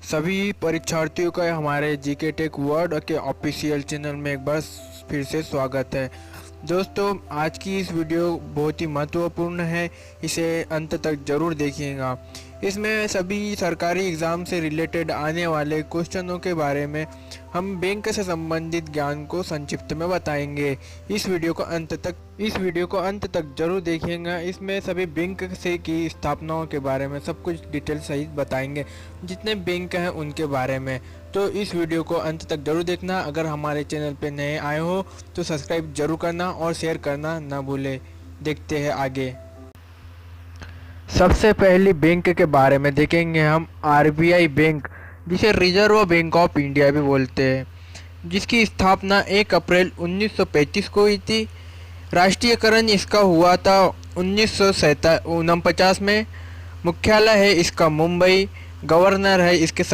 सभी परीक्षार्थियों का हमारे जीके टेक वर्ल्ड के ऑफिशियल चैनल में एक बार फिर से स्वागत है। दोस्तों, आज की इस वीडियो बहुत ही महत्वपूर्ण है, इसे अंत तक जरूर देखिएगा। इसमें सभी सरकारी एग्ज़ाम से रिलेटेड आने वाले क्वेश्चनों के बारे में हम बैंक से संबंधित ज्ञान को संक्षिप्त में बताएंगे। इस वीडियो को अंत तक जरूर देखिएगा। इसमें सभी बैंक से की स्थापनाओं के बारे में सब कुछ डिटेल सहित बताएंगे, जितने बैंक हैं उनके बारे में। तो इस वीडियो को अंत तक जरूर देखना। अगर हमारे चैनल पे नए आए हो तो सब्सक्राइब जरूर करना और शेयर करना ना भूले। देखते हैं आगे। सबसे पहले बैंक के बारे में देखेंगे हम आरबीआई बैंक, जिसे रिजर्व बैंक ऑफ इंडिया भी बोलते हैं, जिसकी स्थापना 1 अप्रैल 1935 को हुई थी। राष्ट्रीयकरण इसका हुआ था 1949 में। मुख्यालय है इसका मुंबई। गवर्नर है इसके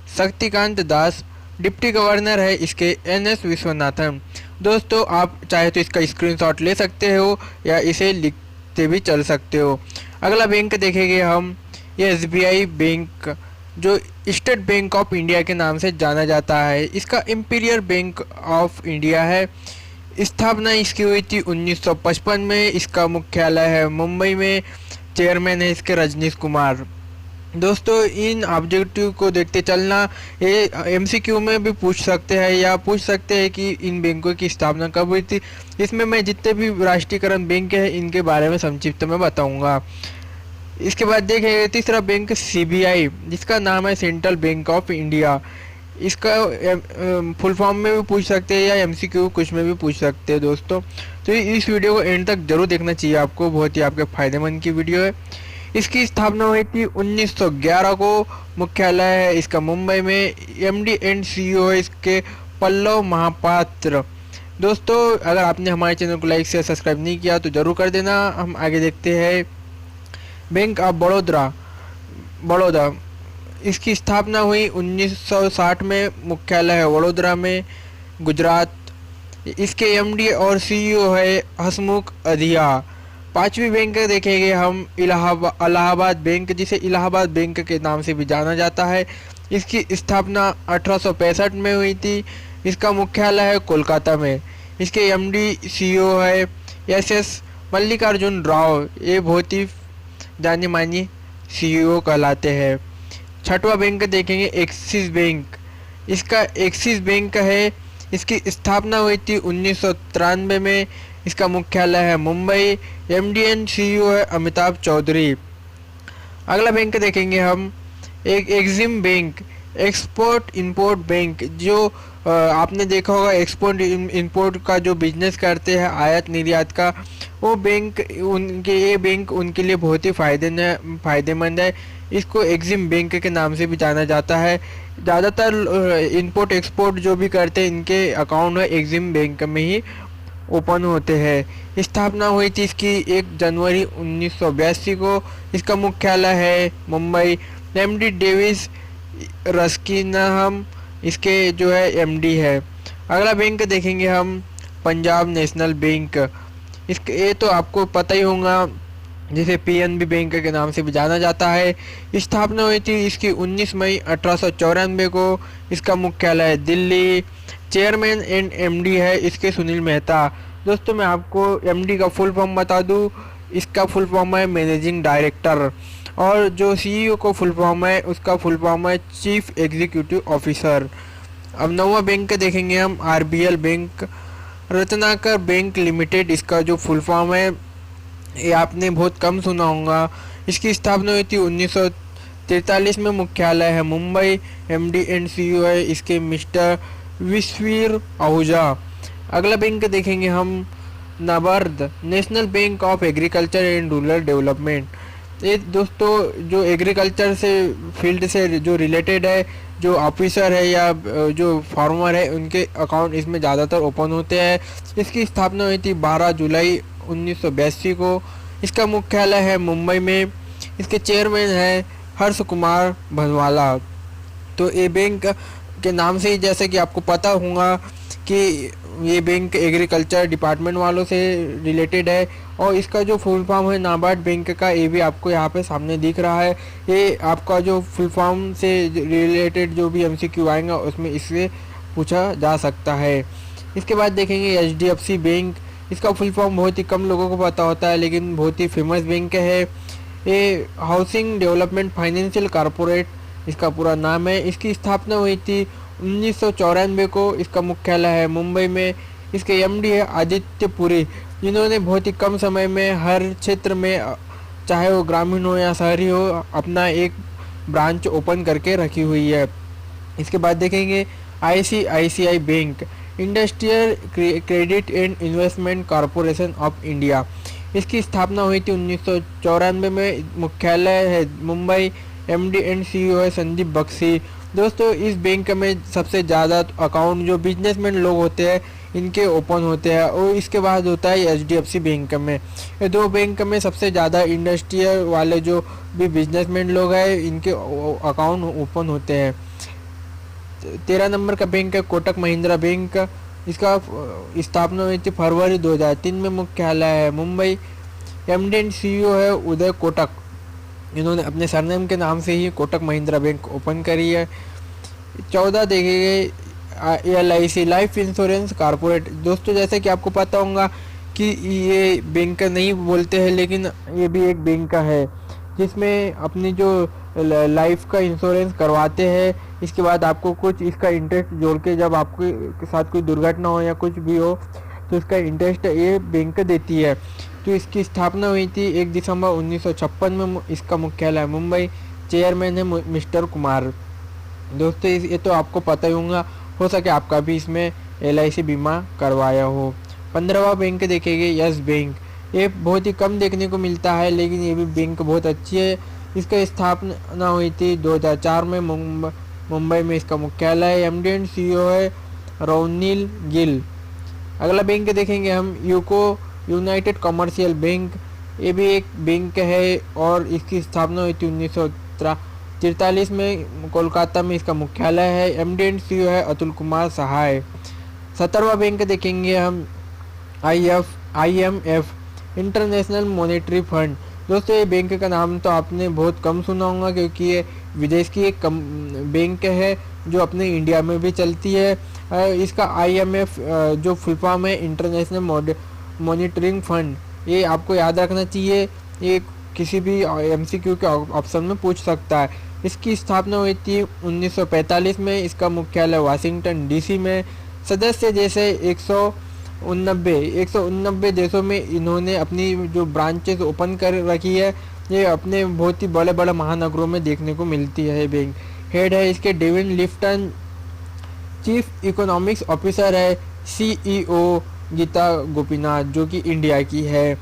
शक्तिकांत दास। डिप्टी गवर्नर है इसके एनएस विश्वनाथन। दोस्तों, आप चाहे तो इसका स्क्रीनशॉट ले सकते हो या इसे लिखते भी चल सकते हो। अगला बैंक देखेंगे हम, ये एसबीआई बैंक, जो स्टेट बैंक ऑफ इंडिया के नाम से जाना जाता है। इसका इंपीरियल बैंक ऑफ इंडिया है। स्थापना इसकी हुई थी 1955 में। इसका मुख्यालय है मुंबई में। चेयरमैन है इसके रजनीश कुमार। दोस्तों, इन ऑब्जेक्टिव को देखते चलना। ये एमसीक्यू में भी पूछ सकते हैं या पूछ सकते हैं कि इन बैंकों की स्थापना कब हुई थी। इसमें मैं जितने भी राष्ट्रीयकरण बैंक हैं इनके बारे में संक्षिप्त में बताऊंगा। इसके बाद देखेंगे तीसरा बैंक सीबीआई, जिसका नाम है सेंट्रल बैंक ऑफ इंडिया। इसका फुल फॉर्म में भी पूछ सकते हैं या एमसीक्यू कुछ में भी पूछ सकते हैं दोस्तों। तो इस वीडियो को एंड तक जरूर देखना चाहिए आपको, बहुत ही आपके फायदेमंद की वीडियो है। इसकी स्थापना हुई थी 1911 को। मुख्यालय है इसका मुंबई में। एमडी एंड सीईओ है इसके पल्लव महापात्र। दोस्तों, अगर आपने हमारे चैनल को लाइक से सब्सक्राइब नहीं किया तो जरूर कर देना। हम आगे देखते हैं। बैंक ऑफ बड़ौदा, इसकी स्थापना हुई 1960 में। मुख्यालय है वडोदरा में, गुजरात। इसके एमडी और सीईओ है हसमुख अधिया। पांचवी बैंक देखेंगे हम इलाहाबाद बैंक, जिसे इलाहाबाद बैंक के नाम से भी जाना जाता है। इसकी स्थापना 1865 में हुई थी। इसका मुख्यालय है कोलकाता में। इसके एमडी सीईओ है एसएस मल्लिकार्जुन राव। ये बहुत ही जानी मानी सीईओ कहलाते हैं। छठवां बैंक देखेंगे एक्सिस बैंक। इसका एक्सिस बैंक है। इसकी स्थापना हुई थी 1993 में। इसका मुख्यालय है मुंबई। एमडी एंड सीईओ है अमिताभ चौधरी। अगला बैंक देखेंगे हम, एक Exim bank, export import bank, जो आपने देखा होगा एक्सपोर्ट इंपोर्ट का जो बिजनेस करते हैं, आयात निर्यात का, वो बैंक ये बैंक उनके लिए बहुत ही फायदेमंद है। इसको एक्सिम बैंक के नाम से भी जाना जाता है। ज़्यादातर इंपोर्ट एक्सपोर्ट जो भी करते हैं इनके अकाउंट है एक्सिम बैंक में ही ओपन होते हैं। स्थापना हुई थी इसकी 1 जनवरी 1982 को। इसका मुख्यालय है मुंबई। एमडी डेविस रस्किनहम इसके जो है एमडी है। अगला बैंक देखेंगे हम, पंजाब नेशनल बैंक। इसके ये तो आपको पता ही होगा, जिसे पीएनबी बैंक के नाम से भी जाना जाता है। स्थापना हुई थी इसकी 19 मई 1894 को। इसका मुख्यालय है दिल्ली। चेयरमैन एंड एमडी है इसके सुनील मेहता। दोस्तों, मैं आपको एमडी का फुल फॉर्म बता दूं। इसका फुल फॉर्म है मैनेजिंग डायरेक्टर, और जो सीईओ को फुल फॉर्म है उसका फुल फॉर्म है चीफ एग्जीक्यूटिव ऑफिसर। अब नौवां बैंक देखेंगे हम, RBL bank, Ratnakar bank limited. इसका जो फुल फॉर्म है ये आपने बहुत कम सुना होगा। इसकी स्थापना हुई थी 1943 में। मुख्यालय है मुंबई। एमडी एंड सीईओ है इसके मिस्टर विश्वीर आहूजा। अगला बैंक देखेंगे हम, NABARD, national bank of agriculture and rural development. ये दोस्तों जो एग्रीकल्चर से फील्ड से जो रिलेटेड है, जो ऑफिसर है या जो फार्मर है, उनके अकाउंट इसमें ज़्यादातर ओपन होते हैं। इसकी स्थापना हुई थी 12 जुलाई 1982 को। इसका मुख्यालय है मुंबई में। इसके चेयरमैन है हर्ष कुमार भनवाला। तो ये बैंक के नाम से ही, जैसे कि आपको पता होगा कि ये बैंक एग्रीकल्चर डिपार्टमेंट वालों से रिलेटेड है। और इसका जो फुल फॉर्म है नाबार्ड बैंक का, ये भी आपको यहाँ पे सामने दिख रहा है। ये आपका जो फुल फॉर्म से रिलेटेड जो भी एमसीक्यू आएगा उसमें इससे पूछा जा सकता है। इसके बाद देखेंगे एचडीएफसी बैंक। इसका फुल फॉर्म बहुत ही कम लोगों को पता होता है, लेकिन बहुत ही फेमस बैंक है। ये हाउसिंग डेवलपमेंट फाइनेंशियल कॉरपोरेट इसका पूरा नाम है। इसकी स्थापना हुई थी 1994 को। इसका मुख्यालय है मुंबई में। इसके एमडी है आदित्य पुरी, जिन्होंने बहुत ही कम समय में हर क्षेत्र में, चाहे वो ग्रामीण हो या शहरी हो, अपना एक ब्रांच ओपन करके रखी हुई है। इसके बाद देखेंगे ICICI bank, industrial credit and investment corporation of India. इसकी स्थापना हुई थी 1994 में। मुख्यालय है मुंबई। एमडी एंड सीईओ है संदीप बख्शी। दोस्तों, इस बैंक में सबसे ज़्यादा अकाउंट जो बिजनेसमैन लोग होते हैं इनके ओपन होते हैं, और इसके बाद होता है एचडीएफसी बैंक में। ये दो बैंक में सबसे ज़्यादा इंडस्ट्रियल वाले जो भी बिजनेसमैन लोग हैं इनके अकाउंट ओपन होते हैं। 13 नंबर का बैंक है कोटक महिंद्रा बैंक। इसका स्थापना हुई थी फरवरी 2003 में। मुख्यालय है मुंबई। एमडी एंड सीईओ है उदय कोटक। इन्होंने अपने सरनेम के नाम से ही कोटक महिंद्रा बैंक ओपन करी है। 14 देखेंगे एलआईसी, लाइफ इंश्योरेंस कॉरपोरेट। दोस्तों, जैसे कि आपको पता होगा कि ये बैंक नहीं बोलते हैं, लेकिन ये भी एक बैंक का है जिसमें अपनी जो लाइफ का इंश्योरेंस करवाते हैं। इसके बाद आपको कुछ इसका इंटरेस्ट जोड़ के, जब आपके साथ कोई दुर्घटना हो या कुछ भी हो तो इसका इंटरेस्ट ये बैंक देती है। तो इसकी स्थापना हुई थी 1 दिसंबर 1956 में। इसका मुख्यालय मुंबई। चेयरमैन है मिस्टर कुमार। दोस्तों, ये तो आपको पता ही होगा, हो सके आपका भी इसमें एलआईसी बीमा करवाया हो। 15वां बैंक देखेंगे यस बैंक। ये बहुत ही कम देखने को मिलता है, लेकिन ये भी बैंक बहुत अच्छी है। इसका स्थापना हुई थी 2004 में मुंबई में। इसका मुख्यालय है। एमडी एंड सीईओ है रोनिल गिल। अगला बैंक देखेंगे हम यूको यूनाइटेड कमर्शियल बैंक। ये भी एक बैंक है और इसकी स्थापना हुई थी 1943 में कोलकाता में। इसका मुख्यालय है। एमडी एंड सीईओ है अतुल कुमार सहाय। 17वां बैंक देखेंगे हम आईएमएफ, इंटरनेशनल मॉनेटरी फंड। दोस्तों, ये बैंक का नाम तो आपने बहुत कम सुना होगा, क्योंकि ये विदेश की एक बैंक है जो अपने इंडिया में भी चलती है। इसका आईएमएफ जो फुल फॉर्म है इंटरनेशनल मॉनिटरिंग फंड, ये आपको याद रखना चाहिए। ये किसी भी एमसीक्यू के ऑप्शन में पूछ सकता है। इसकी स्थापना हुई थी 1945 में। इसका मुख्यालय वाशिंगटन डीसी में। सदस्य जैसे 189 देशों में इन्होंने अपनी जो ब्रांचेस ओपन कर रखी है। ये अपने बहुत ही बड़े बड़े महानगरों में देखने को मिलती है। बैंक हेड है इसके Devin Lifton. Chief economics officer है सीईओ गीता गोपीनाथ, जो कि इंडिया की है।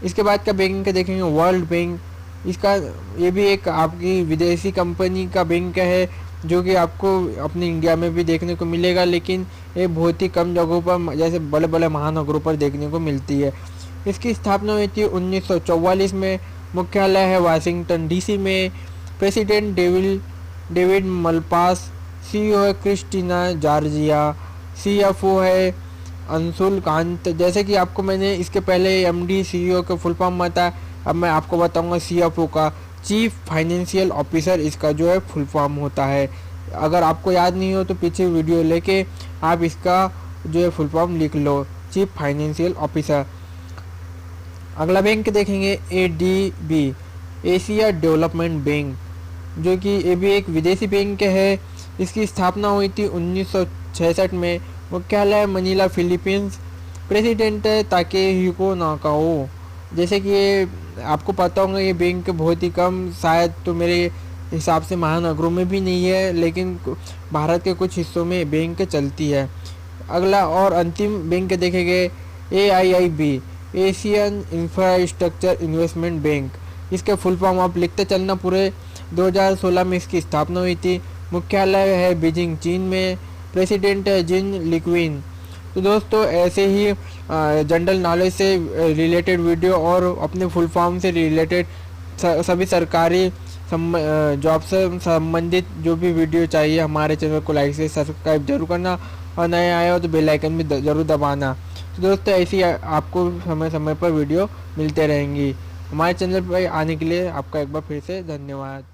इसके बाद का बैंक देखेंगे वर्ल्ड बैंक। इसका ये भी एक आपकी विदेशी कंपनी का बैंक है, जो कि आपको अपने इंडिया में भी देखने को मिलेगा, लेकिन ये बहुत ही कम जगहों पर, जैसे बड़े बड़े महानगरों पर देखने को मिलती है। इसकी स्थापना हुई थी 1944 में। मुख्यालय है वाशिंगटन डीसी में। President David Malpass. सीईओ है क्रिस्टीना जॉर्जिया। सीएफओ है अंशुल कांत। जैसे कि आपको मैंने इसके पहले एमडी सीईओ का फुल फॉर्म बताया, अब मैं आपको बताऊंगा सीएफओ का, चीफ फाइनेंशियल ऑफिसर इसका जो है फुल फॉर्म होता है। अगर आपको याद नहीं हो तो पीछे वीडियो लेके आप इसका जो है फुल फॉर्म लिख लो, चीफ फाइनेंशियल ऑफिसर। अगला बैंक देखेंगे एडीबी, एशिया डेवलपमेंट बैंक, जो कि ये भी एक विदेशी बैंक है। इसकी स्थापना हुई थी 1966 में। मुख्यालय मनीला फिलीपींस। प्रेसिडेंट है ताकेहिको नाकाओ। जैसे कि ये आपको पता होगा, ये बैंक बहुत ही कम, शायद तो मेरे हिसाब से महानगरों में भी नहीं है, लेकिन भारत के कुछ हिस्सों में बैंक चलती है। अगला और अंतिम बैंक देखेंगे AIIB, Asian infrastructure investment bank. इसके फुल फॉर्म आप लिखते चलना पूरे। 2016 में इसकी स्थापना हुई थी। मुख्यालय है बीजिंग चीन में। प्रेसिडेंट है जिन लिक्विन। तो दोस्तों, ऐसे ही जनरल नॉलेज से रिलेटेड वीडियो और अपने फुल फॉर्म से रिलेटेड सभी सरकारी जॉब से संबंधित जो भी वीडियो चाहिए, हमारे चैनल को लाइक से सब्सक्राइब जरूर करना। और नए आए हो तो बेल आइकन भी ज़रूर दबाना। तो दोस्तों ऐसी आपको समय समय पर वीडियो मिलते रहेंगी। हमारे चैनल पर आने के लिए आपका एक बार फिर से धन्यवाद।